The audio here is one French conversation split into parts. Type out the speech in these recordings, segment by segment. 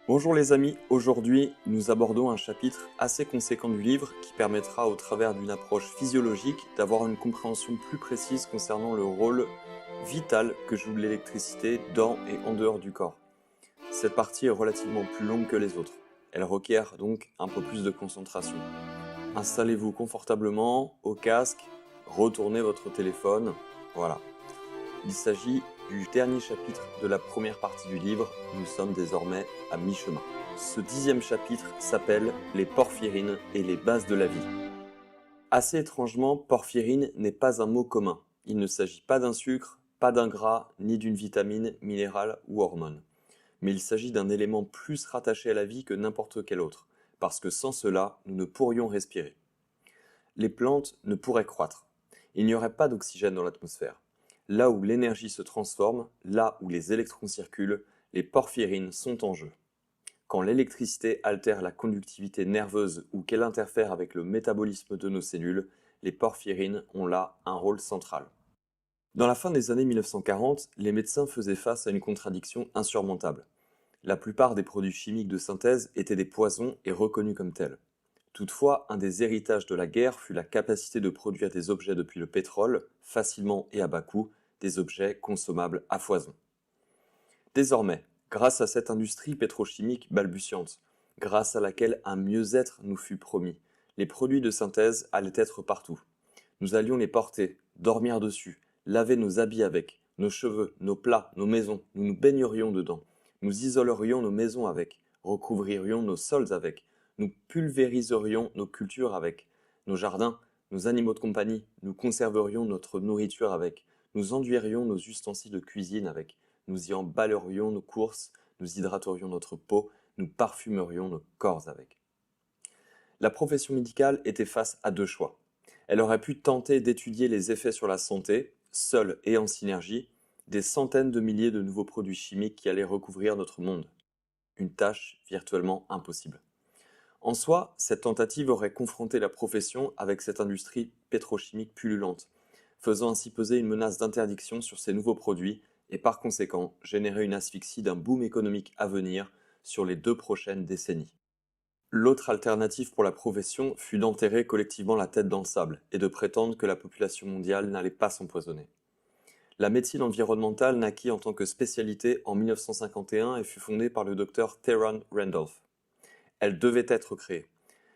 Bonjour les amis, aujourd'hui nous abordons un chapitre assez conséquent du livre qui permettra au travers d'une approche physiologique d'avoir une compréhension plus précise concernant le rôle vital que joue l'électricité dans et en dehors du corps. Cette partie est relativement plus longue que les autres. Elle requiert donc un peu plus de concentration. Installez-vous confortablement au casque, retournez votre téléphone, voilà. Il s'agit du dernier chapitre de la première partie du livre, nous sommes désormais à mi-chemin. Ce 10e chapitre s'appelle Les porphyrines et les bases de la vie. Assez étrangement, porphyrine n'est pas un mot commun. Il ne s'agit pas d'un sucre, pas d'un gras, ni d'une vitamine, minérale ou hormone. Mais il s'agit d'un élément plus rattaché à la vie que n'importe quel autre, parce que sans cela, nous ne pourrions respirer. Les plantes ne pourraient croître. Il n'y aurait pas d'oxygène dans l'atmosphère. Là où l'énergie se transforme, là où les électrons circulent, les porphyrines sont en jeu. Quand l'électricité altère la conductivité nerveuse ou qu'elle interfère avec le métabolisme de nos cellules, les porphyrines ont là un rôle central. Dans la fin des années 1940, les médecins faisaient face à une contradiction insurmontable. La plupart des produits chimiques de synthèse étaient des poisons et reconnus comme tels. Toutefois, un des héritages de la guerre fut la capacité de produire des objets depuis le pétrole, facilement et à bas coût, des objets consommables à foison. Désormais, grâce à cette industrie pétrochimique balbutiante, grâce à laquelle un mieux-être nous fut promis, les produits de synthèse allaient être partout. Nous allions les porter, dormir dessus, laver nos habits avec, nos cheveux, nos plats, nos maisons, nous nous baignerions dedans, nous isolerions nos maisons avec, recouvririons nos sols avec, nous pulvériserions nos cultures avec, nos jardins, nos animaux de compagnie, nous conserverions notre nourriture avec, nous enduirions nos ustensiles de cuisine avec, nous y emballerions nos courses, nous hydraterions notre peau, nous parfumerions nos corps avec. La profession médicale était face à deux choix. Elle aurait pu tenter d'étudier les effets sur la santé, seule et en synergie, des centaines de milliers de nouveaux produits chimiques qui allaient recouvrir notre monde. Une tâche virtuellement impossible. En soi, cette tentative aurait confronté la profession avec cette industrie pétrochimique pullulante, faisant ainsi peser une menace d'interdiction sur ces nouveaux produits et par conséquent générer une asphyxie d'un boom économique à venir sur les 2 prochaines décennies. L'autre alternative pour la profession fut d'enterrer collectivement la tête dans le sable et de prétendre que la population mondiale n'allait pas s'empoisonner. La médecine environnementale naquit en tant que spécialité en 1951 et fut fondée par le docteur Theron Randolph. Elle devait être créée.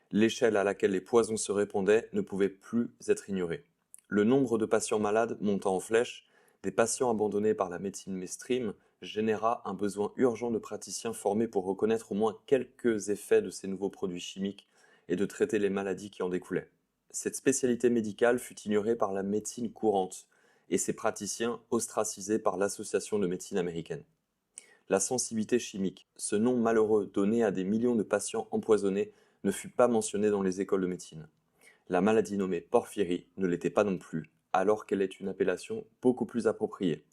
L'échelle à laquelle les poisons se répandaient ne pouvait plus être ignorée. Le nombre de patients malades montant en flèche, des patients abandonnés par la médecine mainstream, généra un besoin urgent de praticiens formés pour reconnaître au moins quelques effets de ces nouveaux produits chimiques et de traiter les maladies qui en découlaient. Cette spécialité médicale fut ignorée par la médecine courante et ses praticiens ostracisés par l'Association de médecine américaine. La sensibilité chimique, ce nom malheureux donné à des millions de patients empoisonnés, ne fut pas mentionné dans les écoles de médecine. La maladie nommée porphyrie ne l'était pas non plus, alors qu'elle est une appellation beaucoup plus appropriée.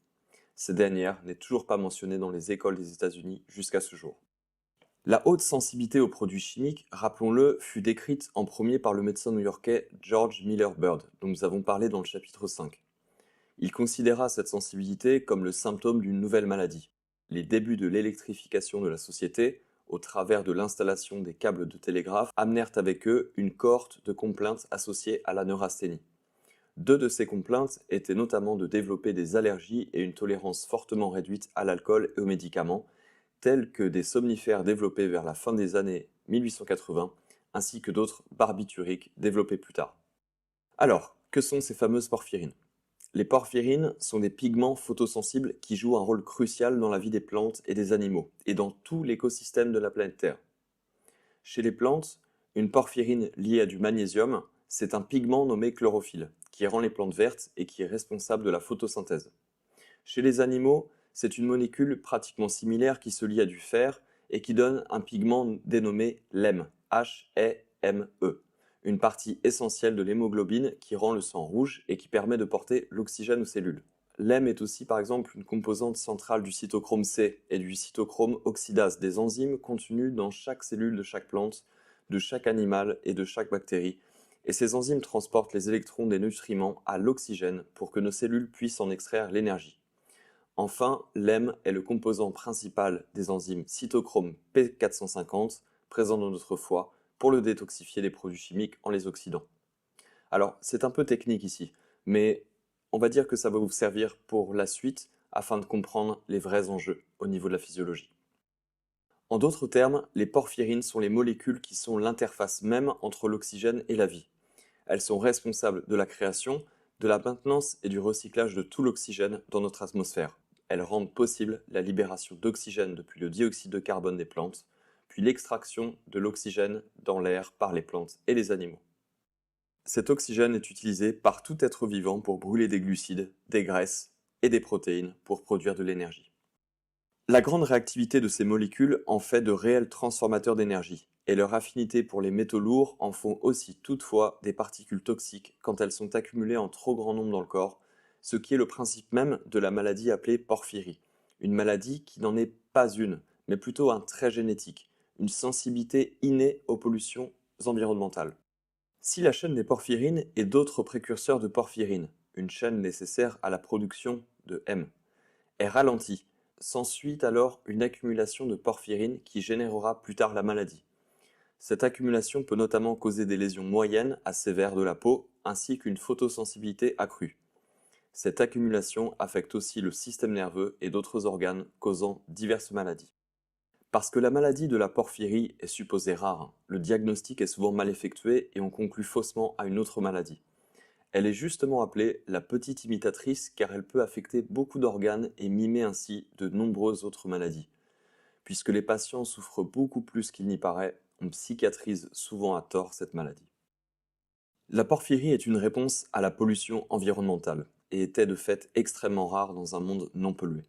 Cette dernière n'est toujours pas mentionnée dans les écoles des États-Unis jusqu'à ce jour. La haute sensibilité aux produits chimiques, rappelons-le, fut décrite en premier par le médecin new-yorkais George Miller Bird, dont nous avons parlé dans le chapitre 5. Il considéra cette sensibilité comme le symptôme d'une nouvelle maladie. Les débuts de l'électrification de la société, au travers de l'installation des câbles de télégraphe, amenèrent avec eux une cohorte de complaintes associées à la neurasthénie. Deux de ces complaintes étaient notamment de développer des allergies et une tolérance fortement réduite à l'alcool et aux médicaments, tels que des somnifères développés vers la fin des années 1880, ainsi que d'autres barbituriques développés plus tard. Alors, que sont ces fameuses porphyrines ? Les porphyrines sont des pigments photosensibles qui jouent un rôle crucial dans la vie des plantes et des animaux, et dans tout l'écosystème de la planète Terre. Chez les plantes, une porphyrine liée à du magnésium, c'est un pigment nommé chlorophylle, qui rend les plantes vertes et qui est responsable de la photosynthèse. Chez les animaux, c'est une molécule pratiquement similaire qui se lie à du fer et qui donne un pigment dénommé l'hème, H-E-M-E, une partie essentielle de l'hémoglobine qui rend le sang rouge et qui permet de porter l'oxygène aux cellules. L'hème est aussi par exemple une composante centrale du cytochrome C et du cytochrome oxydase, des enzymes contenues dans chaque cellule de chaque plante, de chaque animal et de chaque bactérie. Et ces enzymes transportent les électrons des nutriments à l'oxygène pour que nos cellules puissent en extraire l'énergie. Enfin, l'hème est le composant principal des enzymes cytochrome P450 présents dans notre foie pour le détoxifier des produits chimiques en les oxydant. Alors, c'est un peu technique ici, mais on va dire que ça va vous servir pour la suite afin de comprendre les vrais enjeux au niveau de la physiologie. En d'autres termes, les porphyrines sont les molécules qui sont l'interface même entre l'oxygène et la vie. Elles sont responsables de la création, de la maintenance et du recyclage de tout l'oxygène dans notre atmosphère. Elles rendent possible la libération d'oxygène depuis le dioxyde de carbone des plantes, puis l'extraction de l'oxygène dans l'air par les plantes et les animaux. Cet oxygène est utilisé par tout être vivant pour brûler des glucides, des graisses et des protéines pour produire de l'énergie. La grande réactivité de ces molécules en fait de réels transformateurs d'énergie, et leur affinité pour les métaux lourds en font aussi toutefois des particules toxiques quand elles sont accumulées en trop grand nombre dans le corps, ce qui est le principe même de la maladie appelée porphyrie, une maladie qui n'en est pas une, mais plutôt un trait génétique, une sensibilité innée aux pollutions environnementales. Si la chaîne des porphyrines et d'autres précurseurs de porphyrine, une chaîne nécessaire à la production de M, est ralentie, s'ensuit alors une accumulation de porphyrine qui générera plus tard la maladie. Cette accumulation peut notamment causer des lésions moyennes à sévères de la peau ainsi qu'une photosensibilité accrue. Cette accumulation affecte aussi le système nerveux et d'autres organes causant diverses maladies. Parce que la maladie de la porphyrie est supposée rare, le diagnostic est souvent mal effectué et on conclut faussement à une autre maladie. Elle est justement appelée la petite imitatrice car elle peut affecter beaucoup d'organes et mimer ainsi de nombreuses autres maladies. Puisque les patients souffrent beaucoup plus qu'il n'y paraît, on psychiatrise souvent à tort cette maladie. La porphyrie est une réponse à la pollution environnementale et était de fait extrêmement rare dans un monde non pollué.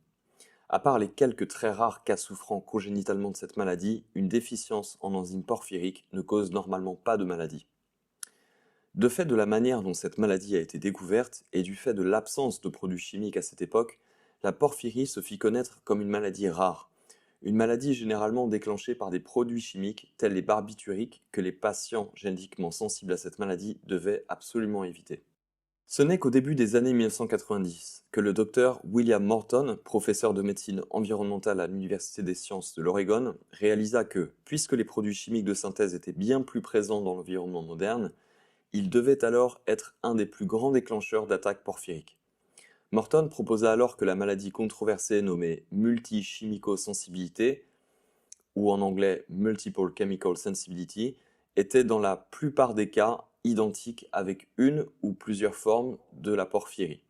À part les quelques très rares cas souffrant congénitalement de cette maladie, une déficience en enzyme porphyrique ne cause normalement pas de maladie. De fait de la manière dont cette maladie a été découverte et du fait de l'absence de produits chimiques à cette époque, la porphyrie se fit connaître comme une maladie rare, une maladie généralement déclenchée par des produits chimiques tels les barbituriques que les patients génétiquement sensibles à cette maladie devaient absolument éviter. Ce n'est qu'au début des années 1990 que le docteur William Morton, professeur de médecine environnementale à l'Université des sciences de l'Oregon, réalisa que, puisque les produits chimiques de synthèse étaient bien plus présents dans l'environnement moderne, il devait alors être un des plus grands déclencheurs d'attaques porphyriques. Morton proposa alors que la maladie controversée nommée multichimico-sensibilité, ou en anglais Multiple Chemical Sensibility, était dans la plupart des cas identique avec une ou plusieurs formes de la porphyrie.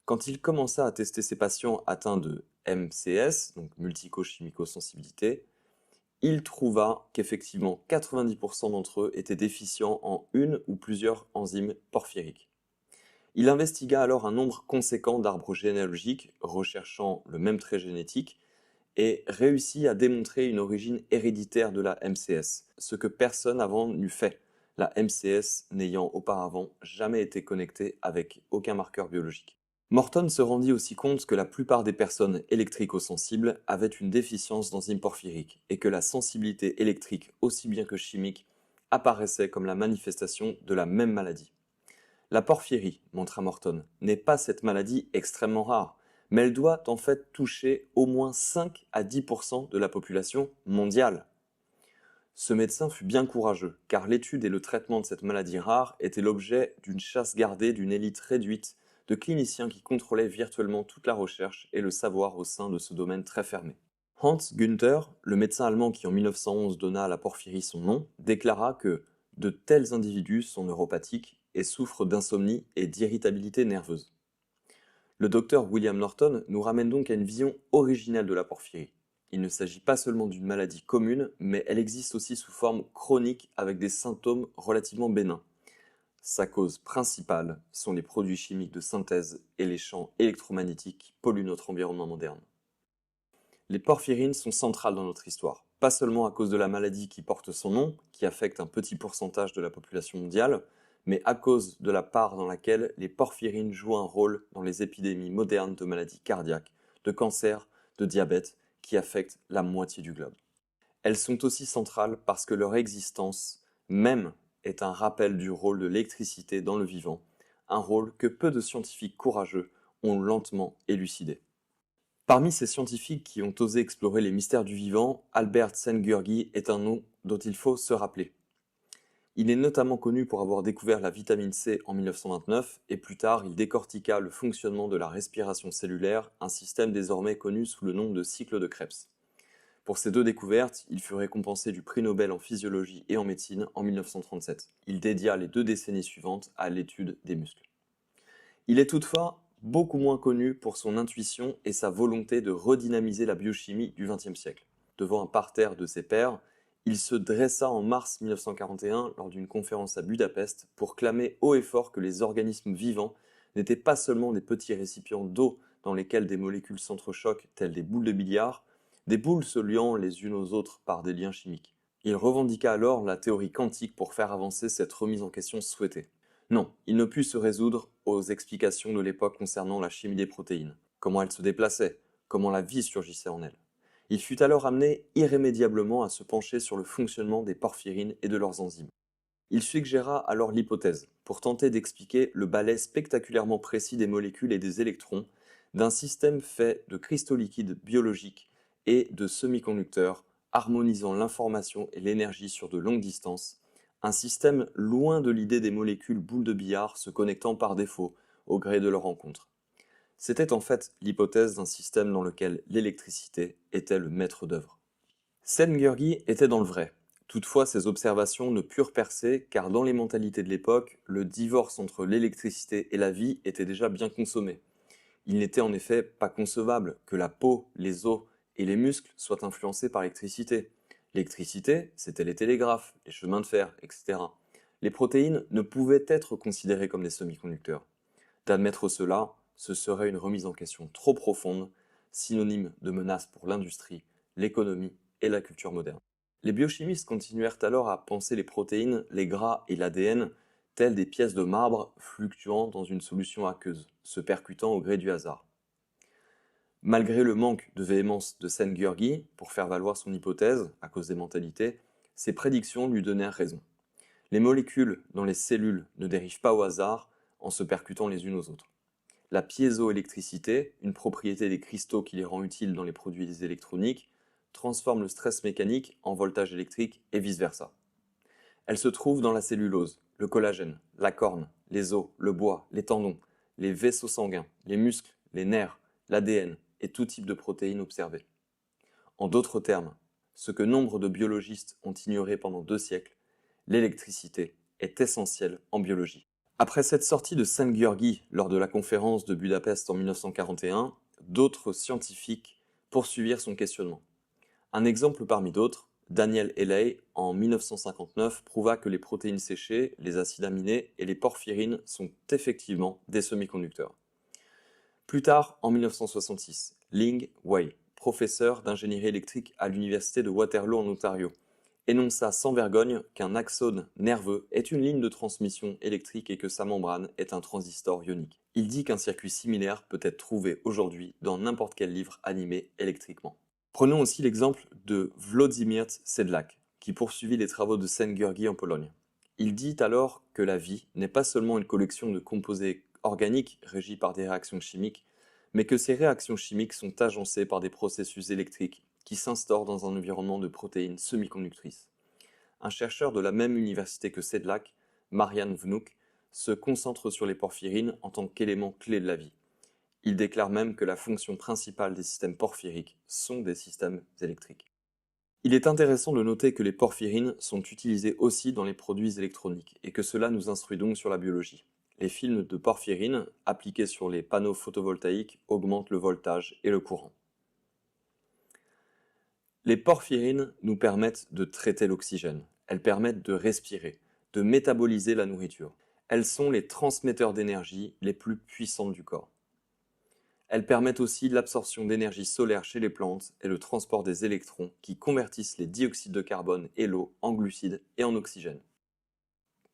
Quand il commença à tester ses patients atteints de MCS, donc multico-chimico-sensibilité, il trouva qu'effectivement 90% d'entre eux étaient déficients en une ou plusieurs enzymes porphyriques. Il investigua alors un nombre conséquent d'arbres généalogiques recherchant le même trait génétique et réussit à démontrer une origine héréditaire de la MCS, ce que personne avant n'eût fait, la MCS n'ayant auparavant jamais été connectée avec aucun marqueur biologique. Morton se rendit aussi compte que la plupart des personnes électrico-sensibles avaient une déficience d'enzymes porphyriques et que la sensibilité électrique aussi bien que chimique apparaissait comme la manifestation de la même maladie. La porphyrie, montra Morton, n'est pas cette maladie extrêmement rare, mais elle doit en fait toucher au moins 5 à 10% de la population mondiale. Ce médecin fut bien courageux, car l'étude et le traitement de cette maladie rare étaient l'objet d'une chasse gardée d'une élite réduite de cliniciens qui contrôlaient virtuellement toute la recherche et le savoir au sein de ce domaine très fermé. Hans Günther, le médecin allemand qui en 1911 donna à la porphyrie son nom, déclara que de tels individus sont neuropathiques et souffrent d'insomnie et d'irritabilité nerveuse. Le docteur William Norton nous ramène donc à une vision originelle de la porphyrie. Il ne s'agit pas seulement d'une maladie commune, mais elle existe aussi sous forme chronique avec des symptômes relativement bénins. Sa cause principale sont les produits chimiques de synthèse et les champs électromagnétiques qui polluent notre environnement moderne. Les porphyrines sont centrales dans notre histoire, pas seulement à cause de la maladie qui porte son nom, qui affecte un petit pourcentage de la population mondiale, mais à cause de la part dans laquelle les porphyrines jouent un rôle dans les épidémies modernes de maladies cardiaques, de cancer, de diabète, qui affectent la moitié du globe. Elles sont aussi centrales parce que leur existence même est un rappel du rôle de l'électricité dans le vivant, un rôle que peu de scientifiques courageux ont lentement élucidé. Parmi ces scientifiques qui ont osé explorer les mystères du vivant, Albert Szent-Györgyi est un nom dont il faut se rappeler. Il est notamment connu pour avoir découvert la vitamine C en 1929 et plus tard il décortiqua le fonctionnement de la respiration cellulaire, un système désormais connu sous le nom de cycle de Krebs. Pour ces deux découvertes, il fut récompensé du prix Nobel en physiologie et en médecine en 1937. Il dédia les 2 décennies suivantes à l'étude des muscles. Il est toutefois beaucoup moins connu pour son intuition et sa volonté de redynamiser la biochimie du XXe siècle. Devant un parterre de ses pairs, il se dressa en mars 1941 lors d'une conférence à Budapest pour clamer haut et fort que les organismes vivants n'étaient pas seulement des petits récipients d'eau dans lesquels des molécules s'entrechoquent telles des boules de billard, des boules se liant les unes aux autres par des liens chimiques. Il revendiqua alors la théorie quantique pour faire avancer cette remise en question souhaitée. Non, il ne put se résoudre aux explications de l'époque concernant la chimie des protéines, comment elles se déplaçaient, comment la vie surgissait en elles. Il fut alors amené irrémédiablement à se pencher sur le fonctionnement des porphyrines et de leurs enzymes. Il suggéra alors l'hypothèse, pour tenter d'expliquer le balai spectaculairement précis des molécules et des électrons, d'un système fait de cristaux liquides biologiques et de semi-conducteurs, harmonisant l'information et l'énergie sur de longues distances, un système loin de l'idée des molécules boules de billard se connectant par défaut au gré de leur rencontre. C'était en fait l'hypothèse d'un système dans lequel l'électricité était le maître d'œuvre. Szent-Györgyi était dans le vrai. Toutefois, ses observations ne purent percer car dans les mentalités de l'époque, le divorce entre l'électricité et la vie était déjà bien consommé. Il n'était en effet pas concevable que la peau, les os et les muscles soient influencés par l'électricité. L'électricité, c'était les télégraphes, les chemins de fer, etc. Les protéines ne pouvaient être considérées comme des semi-conducteurs. D'admettre cela, ce serait une remise en question trop profonde, synonyme de menace pour l'industrie, l'économie et la culture moderne. Les biochimistes continuèrent alors à penser les protéines, les gras et l'ADN telles des pièces de marbre fluctuant dans une solution aqueuse, se percutant au gré du hasard. Malgré le manque de véhémence de Szent-Györgyi pour faire valoir son hypothèse, à cause des mentalités, ses prédictions lui donnèrent raison. Les molécules dans les cellules ne dérivent pas au hasard en se percutant les unes aux autres. La piézoélectricité, une propriété des cristaux qui les rend utiles dans les produits électroniques, transforme le stress mécanique en voltage électrique et vice-versa. Elle se trouve dans la cellulose, le collagène, la corne, les os, le bois, les tendons, les vaisseaux sanguins, les muscles, les nerfs, l'ADN et tout type de protéines observées. En d'autres termes, ce que nombre de biologistes ont ignoré pendant 2 siècles, l'électricité est essentielle en biologie. Après cette sortie de Szent-Györgyi lors de la conférence de Budapest en 1941, d'autres scientifiques poursuivirent son questionnement. Un exemple parmi d'autres, Daniel Helley, en 1959, prouva que les protéines séchées, les acides aminés et les porphyrines sont effectivement des semi-conducteurs. Plus tard, en 1966, Ling Wei, professeur d'ingénierie électrique à l'université de Waterloo en Ontario, énonça sans vergogne qu'un axone nerveux est une ligne de transmission électrique et que sa membrane est un transistor ionique. Il dit qu'un circuit similaire peut être trouvé aujourd'hui dans n'importe quel livre animé électriquement. Prenons aussi l'exemple de Włodzimierz Sedlak, qui poursuivit les travaux de Szent-Györgyi en Pologne. Il dit alors que la vie n'est pas seulement une collection de composés organiques régis par des réactions chimiques, mais que ces réactions chimiques sont agencées par des processus électriques qui s'instaure dans un environnement de protéines semi-conductrices. Un chercheur de la même université que Sedlak, Marian Vnuk, se concentre sur les porphyrines en tant qu'élément clé de la vie. Il déclare même que la fonction principale des systèmes porphyriques sont des systèmes électriques. Il est intéressant de noter que les porphyrines sont utilisés aussi dans les produits électroniques et que cela nous instruit donc sur la biologie. Les films de porphyrine appliqués sur les panneaux photovoltaïques augmentent le voltage et le courant. Les porphyrines nous permettent de traiter l'oxygène, elles permettent de respirer, de métaboliser la nourriture. Elles sont les transmetteurs d'énergie les plus puissants du corps. Elles permettent aussi l'absorption d'énergie solaire chez les plantes et le transport des électrons qui convertissent les dioxydes de carbone et l'eau en glucides et en oxygène.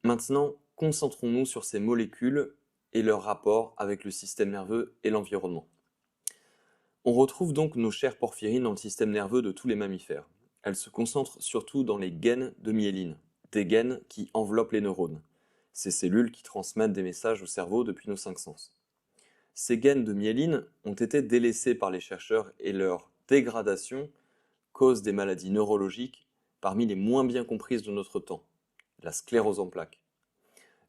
Maintenant, concentrons-nous sur ces molécules et leur rapport avec le système nerveux et l'environnement. On retrouve donc nos chères porphyrines dans le système nerveux de tous les mammifères. Elles se concentrent surtout dans les gaines de myéline, des gaines qui enveloppent les neurones, ces cellules qui transmettent des messages au cerveau depuis nos 5 sens. Ces gaines de myéline ont été délaissées par les chercheurs et leur dégradation cause des maladies neurologiques parmi les moins bien comprises de notre temps, la sclérose en plaques.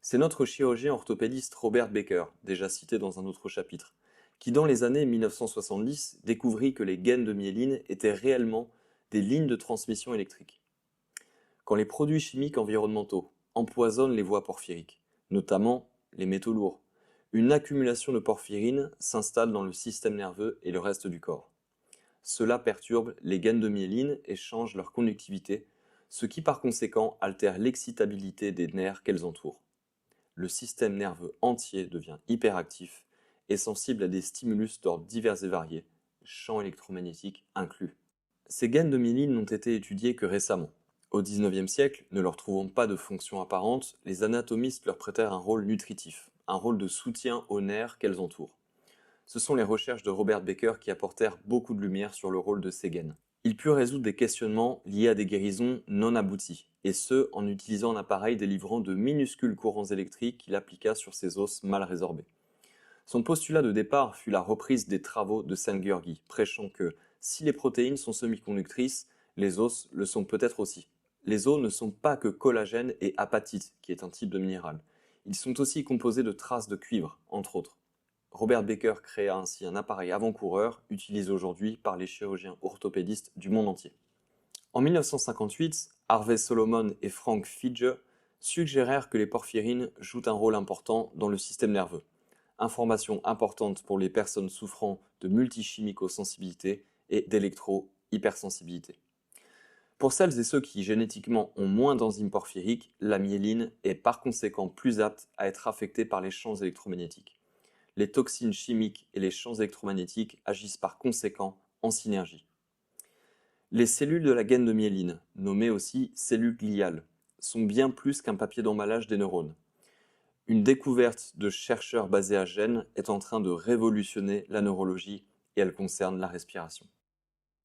C'est notre chirurgien orthopédiste Robert Baker, déjà cité dans un autre chapitre, qui dans les années 1970 découvrit que les gaines de myéline étaient réellement des lignes de transmission électrique. Quand les produits chimiques environnementaux empoisonnent les voies porphyriques, notamment les métaux lourds, une accumulation de porphyrine s'installe dans le système nerveux et le reste du corps. Cela perturbe les gaines de myéline et change leur conductivité, ce qui par conséquent altère l'excitabilité des nerfs qu'elles entourent. Le système nerveux entier devient hyperactif et sensible à des stimulus d'ordre divers et variés, champs électromagnétiques inclus. Ces gaines de myéline n'ont été étudiées que récemment. Au XIXe siècle, ne leur trouvant pas de fonction apparente, les anatomistes leur prêtèrent un rôle nutritif, un rôle de soutien aux nerfs qu'elles entourent. Ce sont les recherches de Robert Baker qui apportèrent beaucoup de lumière sur le rôle de ces gaines. Il put résoudre des questionnements liés à des guérisons non abouties, et ce, en utilisant un appareil délivrant de minuscules courants électriques qu'il appliqua sur ces os mal résorbés. Son postulat de départ fut la reprise des travaux de Szent-Györgyi, prêchant que si les protéines sont semi-conductrices, les os le sont peut-être aussi. Les os ne sont pas que collagène et apatite, qui est un type de minéral. Ils sont aussi composés de traces de cuivre, entre autres. Robert Baker créa ainsi un appareil avant-coureur utilisé aujourd'hui par les chirurgiens orthopédistes du monde entier. En 1958, Harvey Solomon et Frank Fige suggérèrent que les porphyrines jouent un rôle important dans le système nerveux. Information importante pour les personnes souffrant de multichimico-sensibilité et d'électro-hypersensibilité. Pour celles et ceux qui génétiquement ont moins d'enzymes porphyriques, la myéline est par conséquent plus apte à être affectée par les champs électromagnétiques. Les toxines chimiques et les champs électromagnétiques agissent par conséquent en synergie. Les cellules de la gaine de myéline, nommées aussi cellules gliales, sont bien plus qu'un papier d'emballage des neurones. Une découverte de chercheurs basée à Gênes est en train de révolutionner la neurologie et elle concerne la respiration.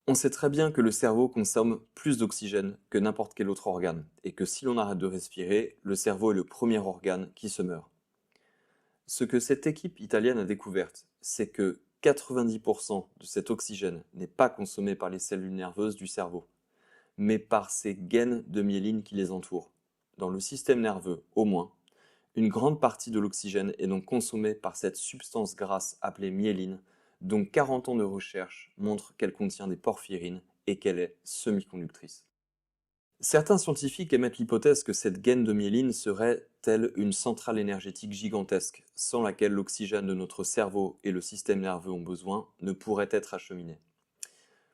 On sait très bien que le cerveau consomme plus d'oxygène que n'importe quel autre organe et que si l'on arrête de respirer, le cerveau est le premier organe qui se meurt. Ce que cette équipe italienne a découvert, c'est que 90% de cet oxygène n'est pas consommé par les cellules nerveuses du cerveau, mais par ces gaines de myéline qui les entourent. Dans le système nerveux, au moins, une grande partie de l'oxygène est donc consommée par cette substance grasse appelée myéline, dont 40 ans de recherche montrent qu'elle contient des porphyrines et qu'elle est semi-conductrice. Certains scientifiques émettent l'hypothèse que cette gaine de myéline serait telle une centrale énergétique gigantesque, sans laquelle l'oxygène de notre cerveau et le système nerveux ont besoin ne pourrait être acheminé.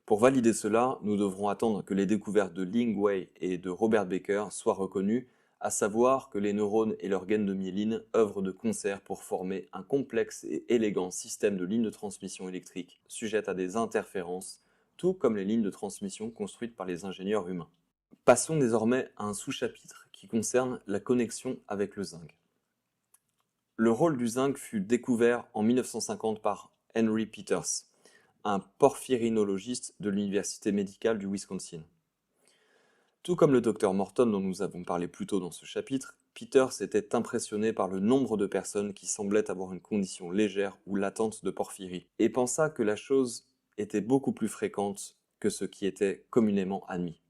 Pour valider cela, nous devrons attendre que les découvertes de Ling Wei et de Robert Baker soient reconnues, à savoir que les neurones et leurs gaines de myéline œuvrent de concert pour former un complexe et élégant système de lignes de transmission électrique sujettes à des interférences, tout comme les lignes de transmission construites par les ingénieurs humains. Passons désormais à un sous-chapitre qui concerne la connexion avec le zinc. Le rôle du zinc fut découvert en 1950 par Henry Peters, un porphyrinologiste de l'Université médicale du Wisconsin. Tout comme le docteur Morton dont nous avons parlé plus tôt dans ce chapitre, Peters était impressionné par le nombre de personnes qui semblaient avoir une condition légère ou latente de porphyrie, et pensa que la chose était beaucoup plus fréquente que ce qui était communément admis.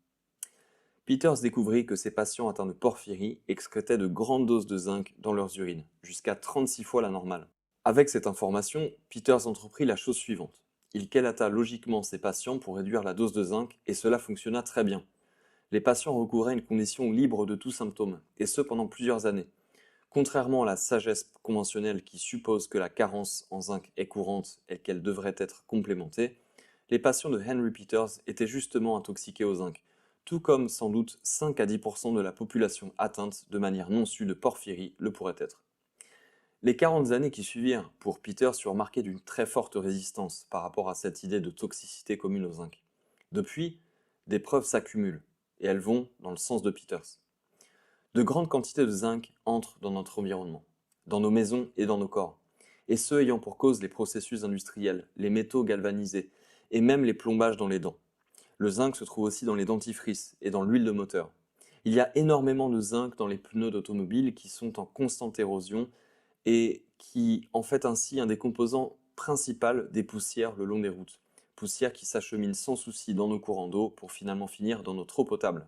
Peters découvrit que ces patients atteints de porphyrie excrétaient de grandes doses de zinc dans leurs urines, jusqu'à 36 fois la normale. Avec cette information, Peters entreprit la chose suivante. Il chélata logiquement ses patients pour réduire la dose de zinc et cela fonctionna très bien. Les patients recouvraient à une condition libre de tout symptôme, et ce pendant plusieurs années. Contrairement à la sagesse conventionnelle qui suppose que la carence en zinc est courante et qu'elle devrait être complémentée, les patients de Henry Peters étaient justement intoxiqués au zinc, tout comme sans doute 5 à 10% de la population atteinte de manière non sue de porphyrie le pourrait être. Les 40 années qui suivirent pour Peters furent marquées d'une très forte résistance par rapport à cette idée de toxicité commune au zinc. Depuis, des preuves s'accumulent, et elles vont dans le sens de Peters. De grandes quantités de zinc entrent dans notre environnement, dans nos maisons et dans nos corps, et ce ayant pour cause les processus industriels, les métaux galvanisés, et même les plombages dans les dents. Le zinc se trouve aussi dans les dentifrices et dans l'huile de moteur. Il y a énormément de zinc dans les pneus d'automobile qui sont en constante érosion et qui en fait ainsi un des composants principal des poussières le long des routes. Poussières qui s'acheminent sans souci dans nos courants d'eau pour finalement finir dans notre eau potable.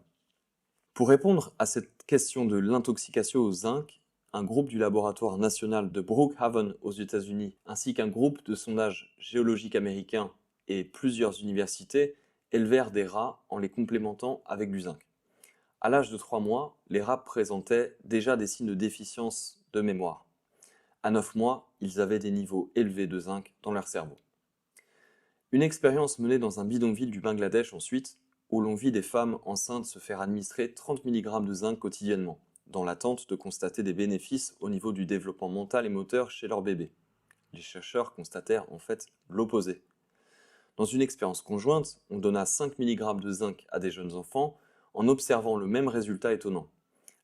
Pour répondre à cette question de l'intoxication au zinc, un groupe du laboratoire national de Brookhaven aux États-Unis, ainsi qu'un groupe de sondage géologique américain et plusieurs universités élevèrent des rats en les complémentant avec du zinc. À l'âge de 3 mois, les rats présentaient déjà des signes de déficience de mémoire. À 9 mois, ils avaient des niveaux élevés de zinc dans leur cerveau. Une expérience menée dans un bidonville du Bangladesh ensuite, où l'on vit des femmes enceintes se faire administrer 30 mg de zinc quotidiennement, dans l'attente de constater des bénéfices au niveau du développement mental et moteur chez leur bébé. Les chercheurs constatèrent en fait l'opposé. Dans une expérience conjointe, on donna 5 mg de zinc à des jeunes enfants en observant le même résultat étonnant.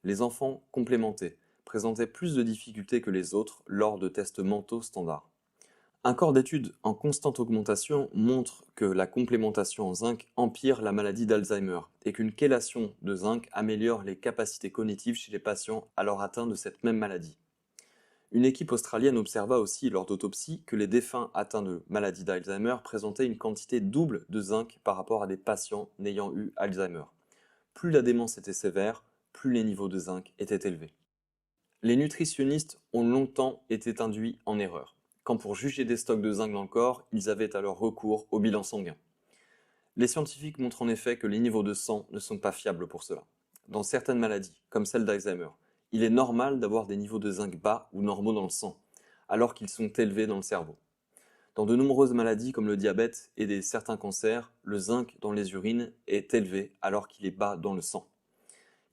Les enfants complémentés présentaient plus de difficultés que les autres lors de tests mentaux standards. Un corps d'études en constante augmentation montre que la complémentation en zinc empire la maladie d'Alzheimer et qu'une chélation de zinc améliore les capacités cognitives chez les patients alors atteints de cette même maladie. Une équipe australienne observa aussi lors d'autopsie que les défunts atteints de maladie d'Alzheimer présentaient une quantité double de zinc par rapport à des patients n'ayant eu Alzheimer. Plus la démence était sévère, plus les niveaux de zinc étaient élevés. Les nutritionnistes ont longtemps été induits en erreur, quand pour juger des stocks de zinc dans le corps, ils avaient alors recours au bilan sanguin. Les scientifiques montrent en effet que les niveaux de sang ne sont pas fiables pour cela. Dans certaines maladies, comme celle d'Alzheimer, il est normal d'avoir des niveaux de zinc bas ou normaux dans le sang, alors qu'ils sont élevés dans le cerveau. Dans de nombreuses maladies comme le diabète et certains cancers, le zinc dans les urines est élevé alors qu'il est bas dans le sang.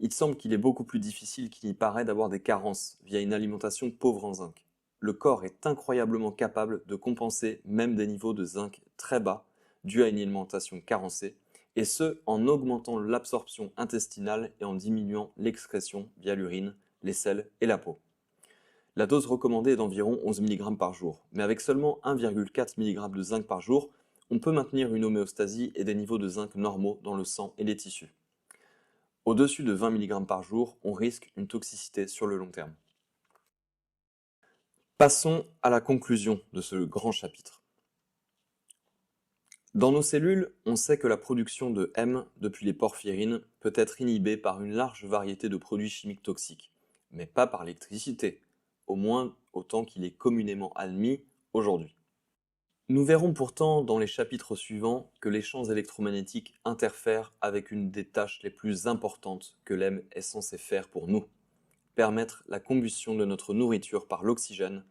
Il semble qu'il est beaucoup plus difficile qu'il y paraît d'avoir des carences via une alimentation pauvre en zinc. Le corps est incroyablement capable de compenser même des niveaux de zinc très bas dus à une alimentation carencée, et ce en augmentant l'absorption intestinale et en diminuant l'excrétion via l'urine, les selles et la peau. La dose recommandée est d'environ 11 mg par jour, mais avec seulement 1,4 mg de zinc par jour, on peut maintenir une homéostasie et des niveaux de zinc normaux dans le sang et les tissus. Au-dessus de 20 mg par jour, on risque une toxicité sur le long terme. Passons à la conclusion de ce grand chapitre. Dans nos cellules, on sait que la production de M depuis les porphyrines peut être inhibée par une large variété de produits chimiques toxiques, mais pas par l'électricité, au moins autant qu'il est communément admis aujourd'hui. Nous verrons pourtant dans les chapitres suivants que les champs électromagnétiques interfèrent avec une des tâches les plus importantes que l'M est censé faire pour nous, permettre la combustion de notre nourriture par l'oxygène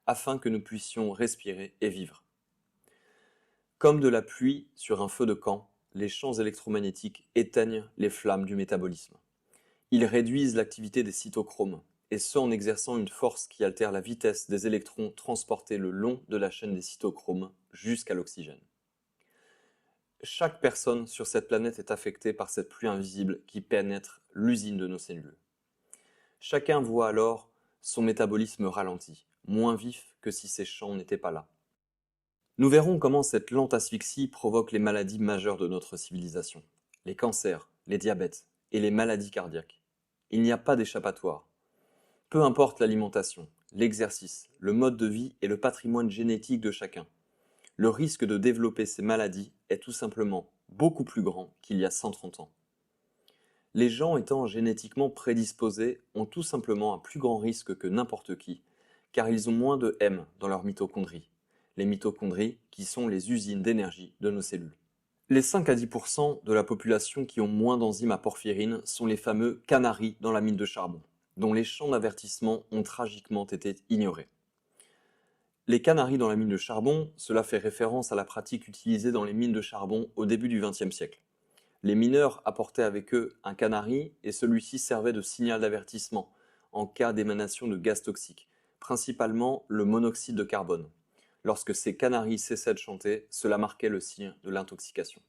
afin que nous puissions respirer et vivre. Comme de la pluie sur un feu de camp, les champs électromagnétiques éteignent les flammes du métabolisme. Ils réduisent l'activité des cytochromes, et ce en exerçant une force qui altère la vitesse des électrons transportés le long de la chaîne des cytochromes jusqu'à l'oxygène. Chaque personne sur cette planète est affectée par cette pluie invisible qui pénètre l'usine de nos cellules. Chacun voit alors son métabolisme ralenti, moins vif que si ces champs n'étaient pas là. Nous verrons comment cette lente asphyxie provoque les maladies majeures de notre civilisation, les cancers, les diabètes et les maladies cardiaques. Il n'y a pas d'échappatoire. Peu importe l'alimentation, l'exercice, le mode de vie et le patrimoine génétique de chacun, le risque de développer ces maladies est tout simplement beaucoup plus grand qu'il y a 130 ans. Les gens étant génétiquement prédisposés ont tout simplement un plus grand risque que n'importe qui, car ils ont moins de M dans leurs mitochondries, les mitochondries qui sont les usines d'énergie de nos cellules. Les 5 à 10% de la population qui ont moins d'enzymes à porphyrine sont les fameux canaris dans la mine de charbon, dont les champs d'avertissement ont tragiquement été ignorés. Les canaris dans la mine de charbon, cela fait référence à la pratique utilisée dans les mines de charbon au début du XXe siècle. Les mineurs apportaient avec eux un canari et celui-ci servait de signal d'avertissement en cas d'émanation de gaz toxiques, principalement le monoxyde de carbone. Lorsque ces canaris cessaient de chanter, cela marquait le signe de l'intoxication.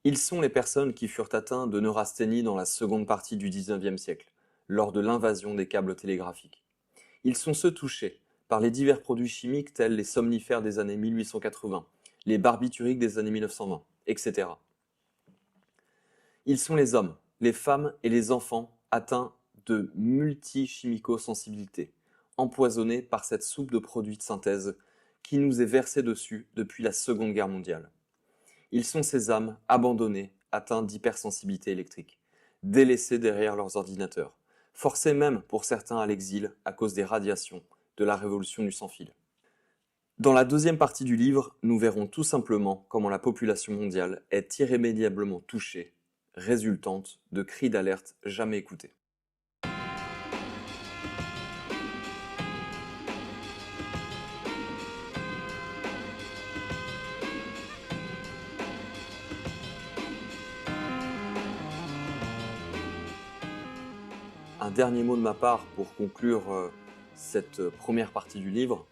Ils sont les personnes qui furent atteintes de neurasthénie dans la seconde partie du XIXe siècle, lors de l'invasion des câbles télégraphiques. Ils sont ceux touchés par les divers produits chimiques tels les somnifères des années 1880, les barbituriques des années 1920, etc. Ils sont les hommes, les femmes et les enfants atteints de multichimicosensibilité, empoisonnés par cette soupe de produits de synthèse qui nous est versée dessus depuis la Seconde Guerre mondiale. Ils sont ces âmes abandonnées, atteintes d'hypersensibilité électrique, délaissées derrière leurs ordinateurs, forcées même pour certains à l'exil à cause des radiations de la révolution du sans-fil. Dans la deuxième partie du livre, nous verrons tout simplement comment la population mondiale est irrémédiablement touchée, résultante de cris d'alerte jamais écoutés. Un dernier mot de ma part pour conclure cette première partie du livre.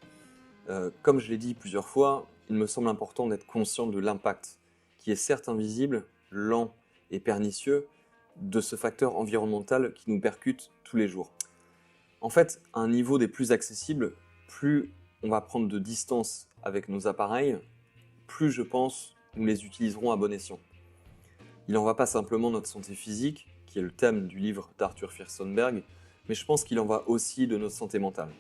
Comme je l'ai dit plusieurs fois, il me semble important d'être conscient de l'impact, qui est certes invisible, lent et pernicieux, de ce facteur environnemental qui nous percute tous les jours. En fait, à un niveau des plus accessibles, plus on va prendre de distance avec nos appareils, plus je pense nous les utiliserons à bon escient. Il n'en va pas simplement de notre santé physique, qui est le thème du livre d'Arthur Firstenberg, mais je pense qu'il en va aussi de notre santé mentale.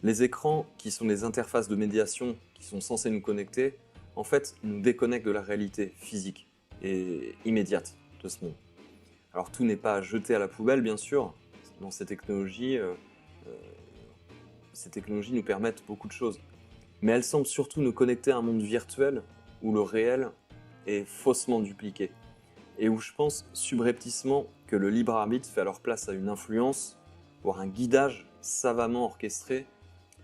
Les écrans, qui sont des interfaces de médiation qui sont censés nous connecter, en fait, nous déconnectent de la réalité physique et immédiate de ce monde. Alors tout n'est pas à jeter à la poubelle, bien sûr. Dans ces technologies nous permettent beaucoup de choses. Mais elles semblent surtout nous connecter à un monde virtuel où le réel est faussement dupliqué. Et où je pense subrepticement que le libre arbitre fait alors place à une influence, voire un guidage savamment orchestré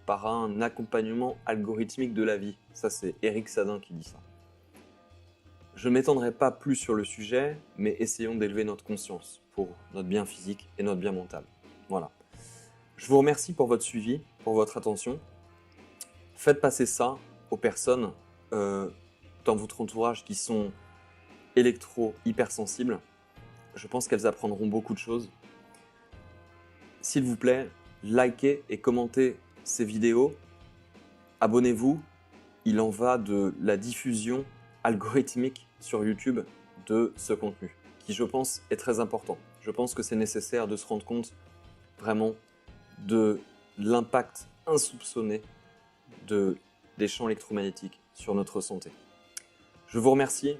par un accompagnement algorithmique de la vie. Ça, c'est Eric Sadin qui dit ça. Je ne m'étendrai pas plus sur le sujet, mais essayons d'élever notre conscience pour notre bien physique et notre bien mental. Voilà. Je vous remercie pour votre suivi, pour votre attention. Faites passer ça aux personnes dans votre entourage qui sont électro-hypersensibles. Je pense qu'elles apprendront beaucoup de choses. S'il vous plaît, likez et commentez ces vidéos. Abonnez-vous. Il en va de la diffusion algorithmique sur YouTube de ce contenu, qui je pense est très important. Je pense que c'est nécessaire de se rendre compte vraiment de l'impact insoupçonné des champs électromagnétiques sur notre santé. Je vous remercie,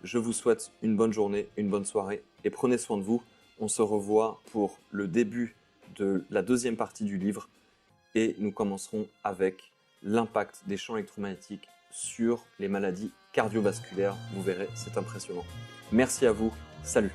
je vous souhaite une bonne journée, une bonne soirée et prenez soin de vous. On se revoit pour le début de la deuxième partie du livre et nous commencerons avec l'impact des champs électromagnétiques sur les maladies cardiovasculaires. Vous verrez, c'est impressionnant. Merci à vous, salut!